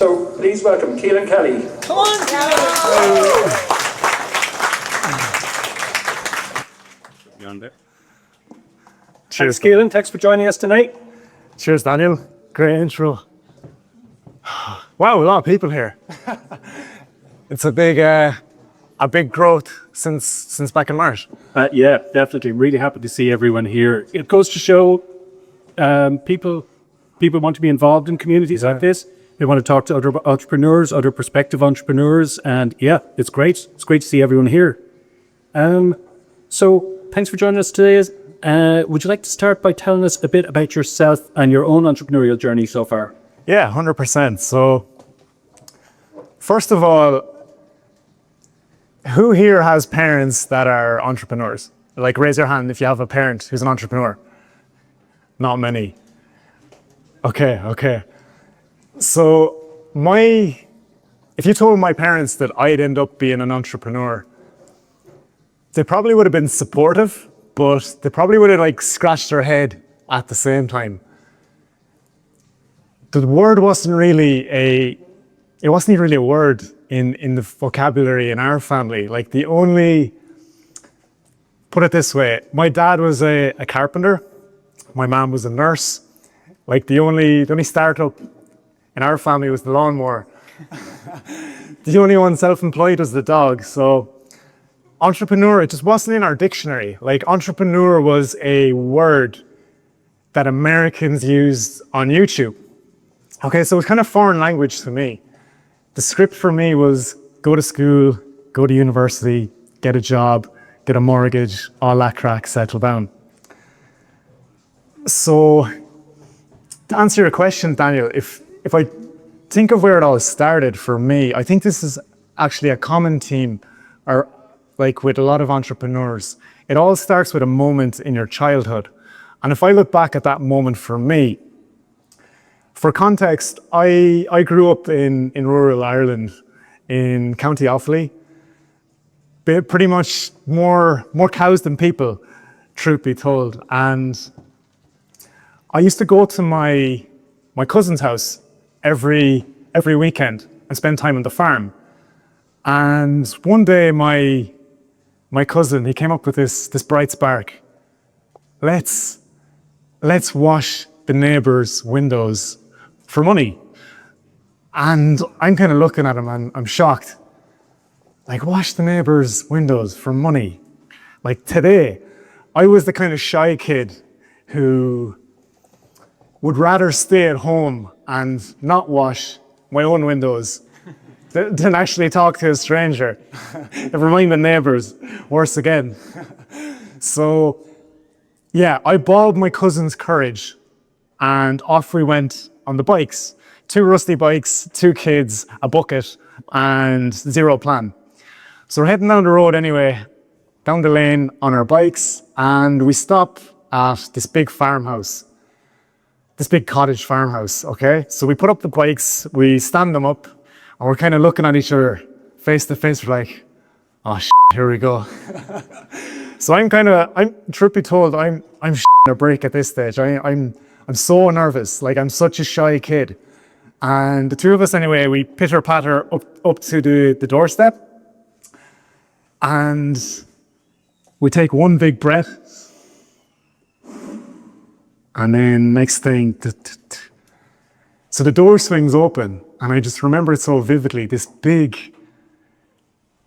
So please welcome Caolan Kelly. Come on, Caolan! Cheers, Caolan. Thanks for joining us tonight. Cheers, Daniel. Great intro. Wow, a lot of people here. It's a big growth since back in March. Yeah, definitely. Really happy to see everyone here. It goes to show people want to be involved in communities like this. They want to talk to other entrepreneurs, other prospective entrepreneurs, and yeah, it's great. It's great to see everyone here. So thanks for joining us today. Would you like to start by telling us a bit about yourself and your own entrepreneurial journey so far? Yeah, 100%. So, first of all, who here has parents that are entrepreneurs? Like, raise your hand if you have a parent who's an entrepreneur. Not many. Okay. So, if you told my parents that I'd end up being an entrepreneur, they probably would have been supportive, but they probably would have scratched their head at the same time. The word wasn't really a word in the vocabulary in our family. Put it this way, my dad was a carpenter, my mom was a nurse. The only startup in our family was the lawnmower. The only one self-employed was the dog. So entrepreneur, it just wasn't in our dictionary. Entrepreneur was a word that Americans used on YouTube. Okay, so it was kind of foreign language to me. The script for me was go to school, go to university, get a job, get a mortgage, all that crack, settle down. So to answer your question, Daniel, if I think of where it all started for me, I think this is actually a common theme with a lot of entrepreneurs. It all starts with a moment in your childhood. And if I look back at that moment for me, for context, I grew up in rural Ireland, in County Offaly. Pretty much more cows than people, truth be told. And I used to go to my cousin's house every weekend and spend time on the farm. And one day my cousin, he came up with this bright spark. Let's wash the neighbors' windows for money. And I'm kind of looking at him and I'm shocked. Wash the neighbors' windows for money. Today, I was the kind of shy kid who would rather stay at home and not wash my own windows than actually talk to a stranger. Never mind the neighbors, worse again. So, yeah, I bawled my cousin's courage and off we went on the bikes. 2 rusty bikes, 2 kids, a bucket, and zero plan. So we're heading down the road anyway, down the lane on our bikes, and we stop at this big farmhouse, this big cottage farmhouse, okay? So we put up the bikes, we stand them up, and we're kind of looking at each other face to face. We're like, oh shit, here we go. So I'm truth be told, I'm a break at this stage. I'm so nervous. I'm such a shy kid. And the 2 of us anyway, we pitter patter up to the doorstep. And we take one big breath. And then next thing, so the door swings open. And I just remember it so vividly, this big,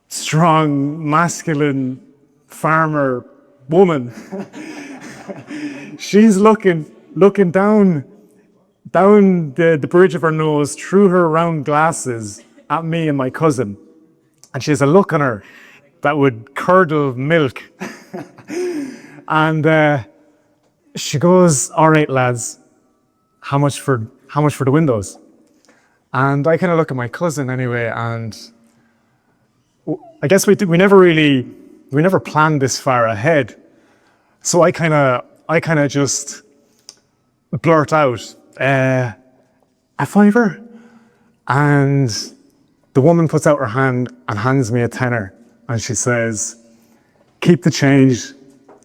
strong, masculine farmer woman. She's looking down the bridge of her nose through her round glasses at me and my cousin. And she has a look on her that would curdle milk. And she goes, all right, lads, how much for the windows? And I kind of look at my cousin anyway, and I guess we never planned this far ahead. So I kind of just blurt out, a fiver? And the woman puts out her hand and hands me a tenner. And she says, keep the change,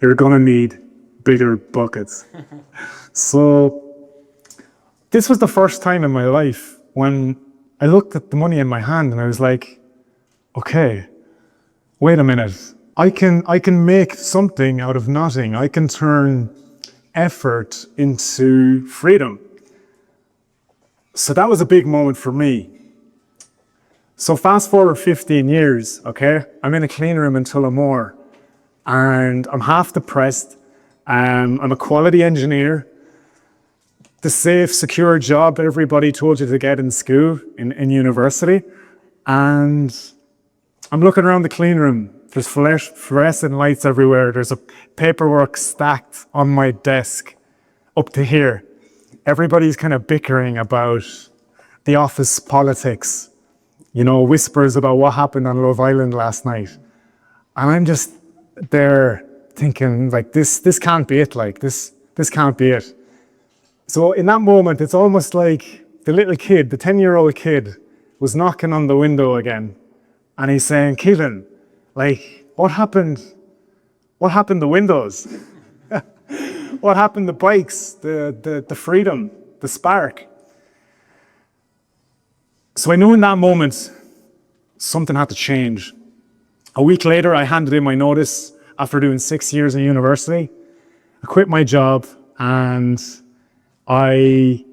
you're gonna need bigger buckets. So this was the first time in my life when I looked at the money in my hand and I was like, okay, wait a minute. I can make something out of nothing. I can turn effort into freedom. So that was a big moment for me. So fast forward 15 years, okay? I'm in a clean room in Tullamore and I'm half depressed. I'm a quality engineer. The safe, secure job everybody told you to get in school, in university. And I'm looking around the clean room. There's fluorescent lights everywhere. There's a paperwork stacked on my desk up to here. Everybody's kind of bickering about the office politics, you know, whispers about what happened on Love Island last night. And I'm just there thinking, like, this can't be it, like, this can't be it. So in that moment, it's almost like the little kid, the 10-year-old kid, was knocking on the window again. And he's saying, Caolan, like, what happened? What happened to windows? What happened to bikes, the freedom, the spark? So I knew in that moment, something had to change. A week later, I handed in my notice after doing 6 years in university. I quit my job and I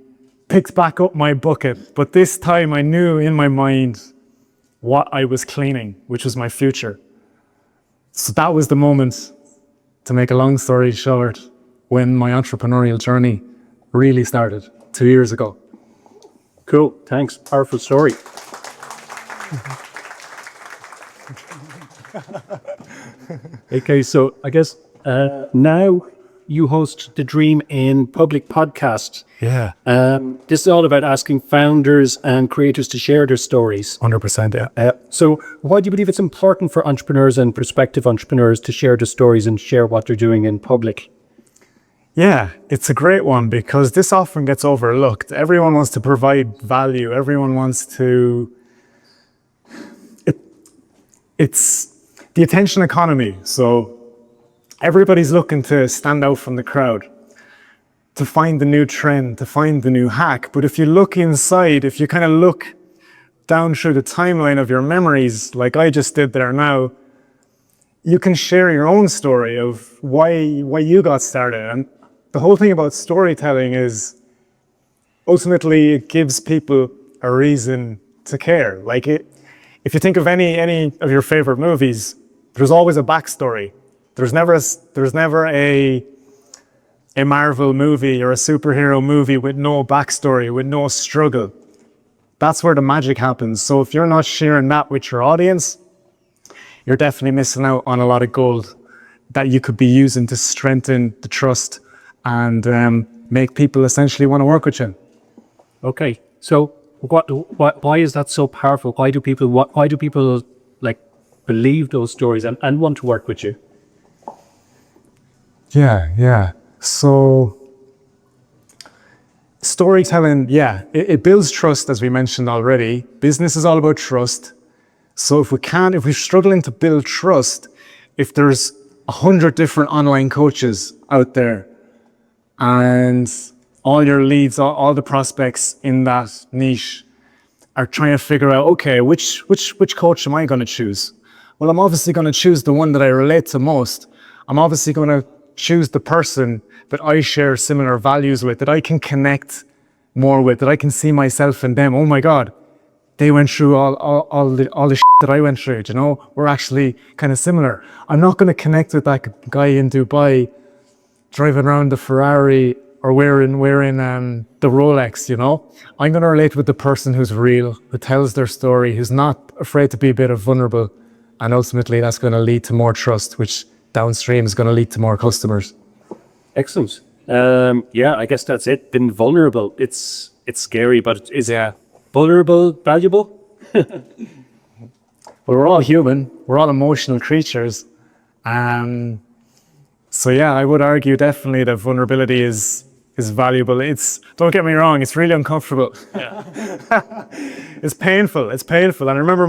picked back up my bucket. But this time I knew in my mind what I was cleaning, which was my future. So that was the moment, to make a long story short, when my entrepreneurial journey really started 2 years ago. Cool, thanks. Powerful story. Okay, so I guess now you host the Dream in Public podcast. Yeah. This is all about asking founders and creators to share their stories. 100%, yeah. So why do you believe it's important for entrepreneurs and prospective entrepreneurs to share their stories and share what they're doing in public? Yeah, it's a great one because this often gets overlooked. Everyone wants to provide value. Everyone wants to... It's the attention economy. So everybody's looking to stand out from the crowd, to find the new trend, to find the new hack. But if you look inside, if you kind of look down through the timeline of your memories, like I just did there now, you can share your own story of why you got started. And the whole thing about storytelling is ultimately it gives people a reason to care. Like if you think of any of your favorite movies, there's always a backstory. There's never a Marvel movie or a superhero movie with no backstory, with no struggle. That's where the magic happens. So if you're not sharing that with your audience, you're definitely missing out on a lot of gold that you could be using to strengthen the trust and make people essentially want to work with you. Okay, so why is that so powerful? Why do people like believe those stories and want to work with you? Yeah. So storytelling, it builds trust, as we mentioned already. Business is all about trust. So if we're struggling to build trust, if there's 100 different online coaches out there and all your leads, all the prospects in that niche are trying to figure out, okay, which coach am I going to choose? Well, I'm obviously going to choose the one that I relate to most. I'm obviously going to choose the person that I share similar values with, that I can connect more with, that I can see myself in them. Oh my God, they went through all the shit that I went through, you know? We're actually kind of similar. I'm not going to connect with that guy in Dubai driving around the Ferrari or wearing the Rolex, you know? I'm going to relate with the person who's real, who tells their story, who's not afraid to be a bit vulnerable. And ultimately, that's going to lead to more trust, which downstream is going to lead to more customers. Excellent. I guess that's it. Being vulnerable. It's scary, but is vulnerable valuable? Well, we're all human. We're all emotional creatures. So I would argue definitely that vulnerability is valuable. Don't get me wrong, it's really uncomfortable. Yeah. It's painful. And I remember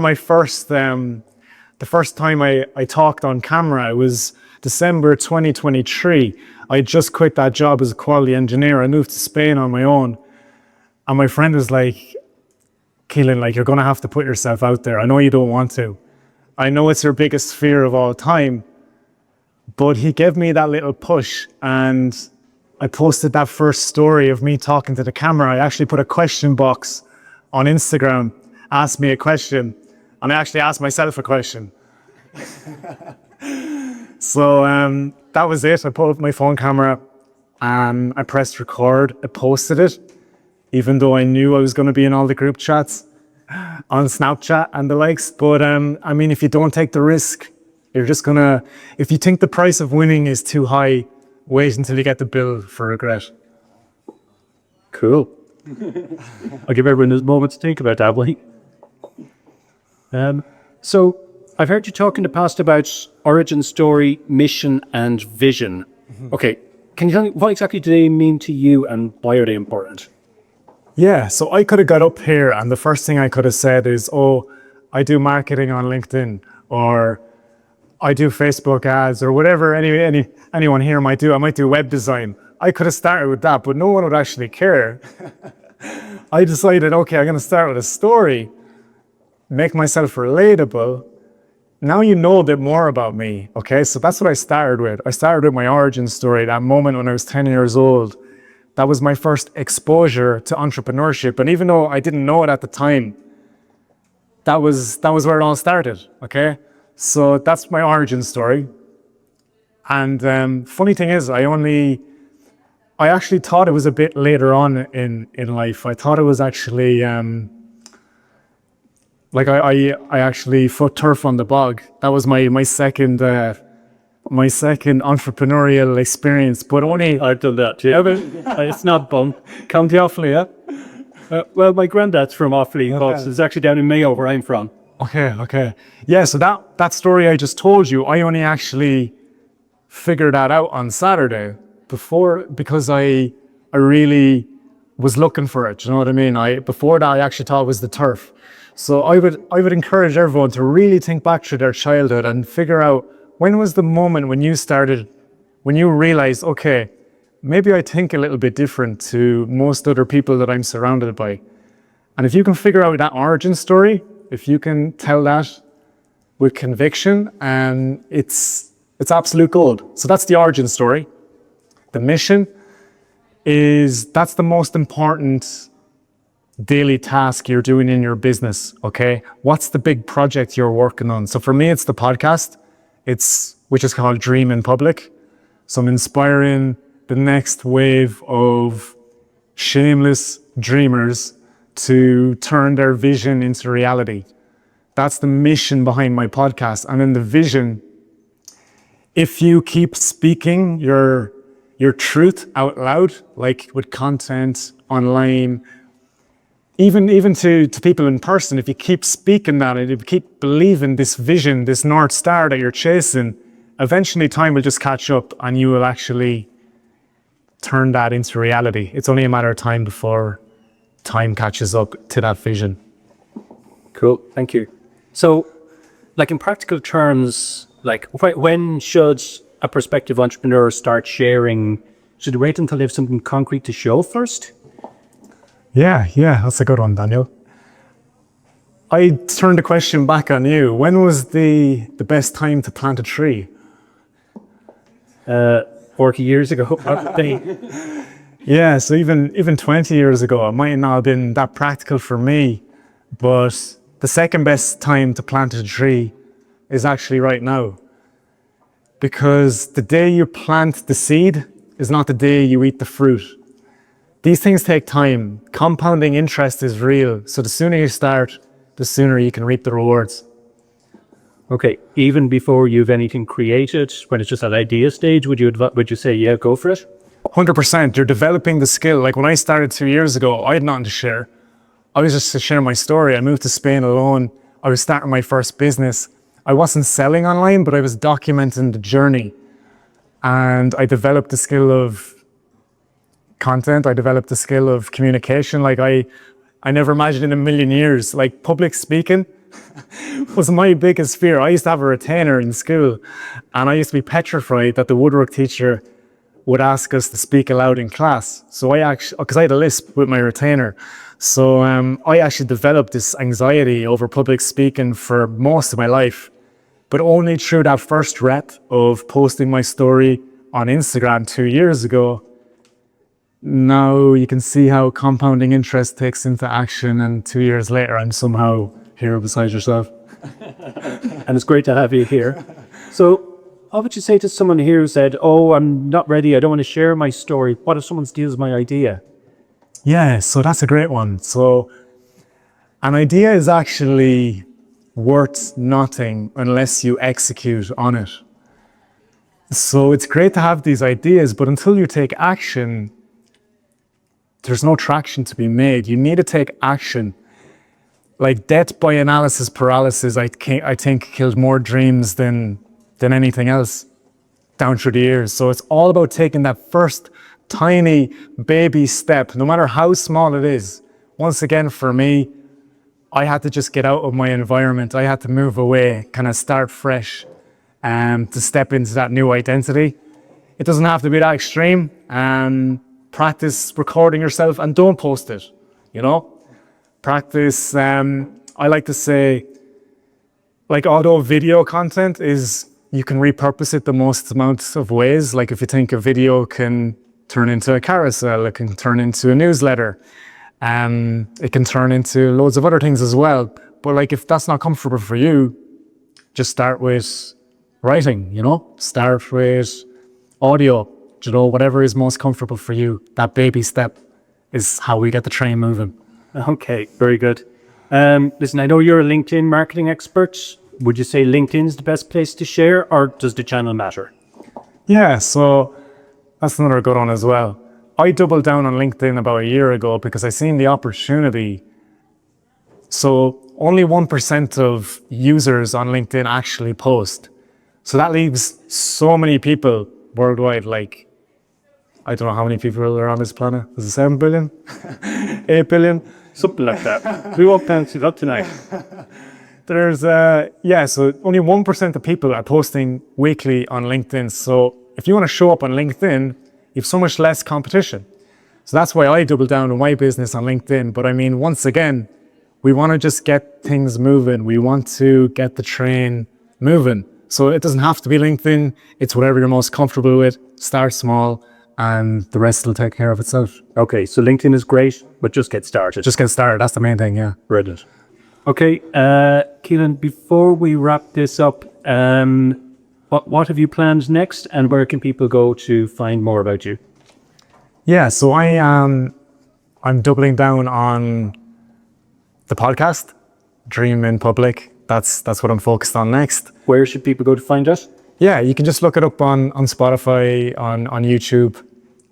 the first time I talked on camera, it was December 2023. I just quit that job as a quality engineer. I moved to Spain on my own. And my friend was like, Keelan, like, you're going to have to put yourself out there. I know you don't want to. I know it's your biggest fear of all time, but he gave me that little push, and I posted that first story of me talking to the camera. I actually put a question box on Instagram, asked me a question, and I actually asked myself a question. So that was it. I put up my phone camera and I pressed record. I posted it, even though I knew I was going to be in all the group chats on Snapchat and the likes. But I mean, if you don't take the risk, you're just gonna, if you think the price of winning is too high, wait until you get the bill for regret. Cool. I'll give everyone this moment to think about that, Blake. So I've heard you talk in the past about origin story, mission, and vision. Okay, can you tell me what exactly do they mean to you and why are they important? Yeah, so I could have got up here and the first thing I could have said is, oh, I do marketing on LinkedIn, or I do Facebook ads, or whatever anyone here might do. I might do web design. I could have started with that, but no one would actually care. I decided, okay, I'm going to start with a story, make myself relatable. Now you know a bit more about me, okay? So that's what I started with. I started with my origin story, that moment when I was 10 years old. That was my first exposure to entrepreneurship. And even though I didn't know it at the time, that was where it all started, okay? So that's my origin story. And funny thing is, I actually thought it was a bit later on in life. I thought it was actually, like I actually foot turf on the bog. That was my second entrepreneurial experience, but only... I've done that too. But it's not fun. County Offaly, yeah? Well, my granddad's from Offaly, but it's actually down in Mayo where I'm from. Okay. Yeah, so that story I just told you, I only actually figured that out on Saturday because I really was looking for it. You know what I mean? Before that, I actually thought it was the turf. So I would encourage everyone to really think back to their childhood and figure out when was the moment when you realized, okay, maybe I think a little bit different to most other people that I'm surrounded by. And if you can figure out that origin story, if you can tell that with conviction, and it's absolute gold. So that's the origin story. The mission that's the most important daily task you're doing in your business, okay? What's the big project you're working on? So for me, it's the podcast, which is called Dream in Public. So I'm inspiring the next wave of shameless dreamers to turn their vision into reality. That's the mission behind my podcast. And then the vision, if you keep speaking your truth out loud, like with content online, even to people in person, if you keep speaking that, and if you keep believing this vision, this North Star that you're chasing, eventually time will just catch up and you will actually turn that into reality. It's only a matter of time before time catches up to that vision. Cool, thank you. So, like in practical terms, like when should a prospective entrepreneur start sharing? Should they wait until they have something concrete to show first? Yeah, that's a good one, Daniel. I turn the question back on you. When was the best time to plant a tree? 40 years ago. Yeah, so even 20 years ago, it might not have been that practical for me, but the second best time to plant a tree is actually right now. Because the day you plant the seed is not the day you eat the fruit. These things take time. Compounding interest is real. So the sooner you start, the sooner you can reap the rewards. Okay, even before you've anything created, when it's just at idea stage, would you say, yeah, go for it? 100%. You're developing the skill. Like when I started 2 years ago, I had nothing to share. I was just to share my story. I moved to Spain alone. I was starting my first business. I wasn't selling online, but I was documenting the journey. And I developed the skill of content. I developed the skill of communication. Like I never imagined in a million years, like public speaking was my biggest fear. I used to have a retainer in school and I used to be petrified that the woodwork teacher would ask us to speak aloud in class. So because I had a lisp with my retainer. So I actually developed this anxiety over public speaking for most of my life, but only through that first rep of posting my story on Instagram 2 years ago. Now you can see how compounding interest takes into action, and 2 years later, I'm somehow here beside yourself. And it's great to have you here. So what would you say to someone here who said, oh, I'm not ready, I don't want to share my story. What if someone steals my idea? Yeah, so that's a great one. So an idea is actually worth nothing unless you execute on it. So it's great to have these ideas, but until you take action, there's no traction to be made. You need to take action. Like death by analysis paralysis, I think killed more dreams than anything else down through the years. So it's all about taking that first tiny baby step, no matter how small it is. Once again, for me, I had to just get out of my environment. I had to move away, kind of start fresh, to step into that new identity. It doesn't have to be that extreme. Practice recording yourself and don't post it, you know? Practice, I like to say, like, although video content is, you can repurpose it the most amount of ways. Like if you think a video can turn into a carousel, it can turn into a newsletter, it can turn into loads of other things as well. But like if that's not comfortable for you, just start with writing, you know? Start with audio, you know, whatever is most comfortable for you. That baby step is how we get the train moving. Okay, very good. Listen, I know you're a LinkedIn marketing expert. Would you say LinkedIn's the best place to share, or does the channel matter? Yeah, so that's another good one as well. I doubled down on LinkedIn about a year ago because I seen the opportunity. So only 1% of users on LinkedIn actually post. So that leaves so many people worldwide, like, I don't know how many people are on this planet. Is it 7 billion? 8 billion? Something like that. We won't fancy that tonight. There's, so only 1% of people are posting weekly on LinkedIn. So if you want to show up on LinkedIn, you have so much less competition. So that's why I double down on my business on LinkedIn. But I mean, once again, we want to just get things moving. We want to get the train moving. So it doesn't have to be LinkedIn. It's whatever you're most comfortable with. Start small and the rest will take care of itself. Okay, so LinkedIn is great, but just get started. Just get started. That's the main thing, yeah. Brilliant. Okay, Caolan, before we wrap this up, what have you planned next, and where can people go to find more about you? Yeah, so I'm doubling down on the podcast, Dream in Public. That's what I'm focused on next. Where should people go to find us? Yeah, you can just look it up on Spotify, on YouTube,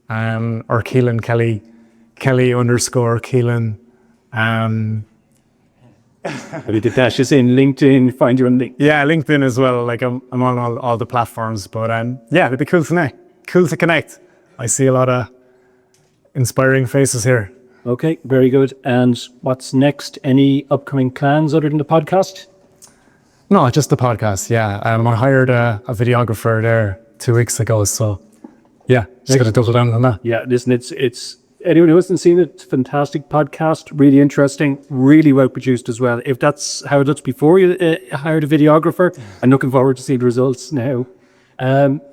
or Caolan Kelly _Caolan. Maybe the dash is in LinkedIn, find you on LinkedIn. Yeah, LinkedIn as well. Like I'm on all the platforms, but yeah, it'd be cool to connect. I see a lot of inspiring faces here. Okay, very good. And what's next? Any upcoming plans other than the podcast? No, just the podcast. Yeah, I hired a videographer there 2 weeks ago, so yeah, just gonna double down on that. Yeah, listen, it's anyone who hasn't seen it, fantastic podcast, really interesting, really well produced as well. If that's how it looks before you hired a videographer, I'm looking forward to seeing the results now.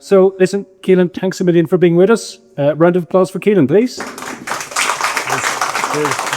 So listen, Caolan, thanks a million for being with us. Round of applause for Caolan, please. Cheers.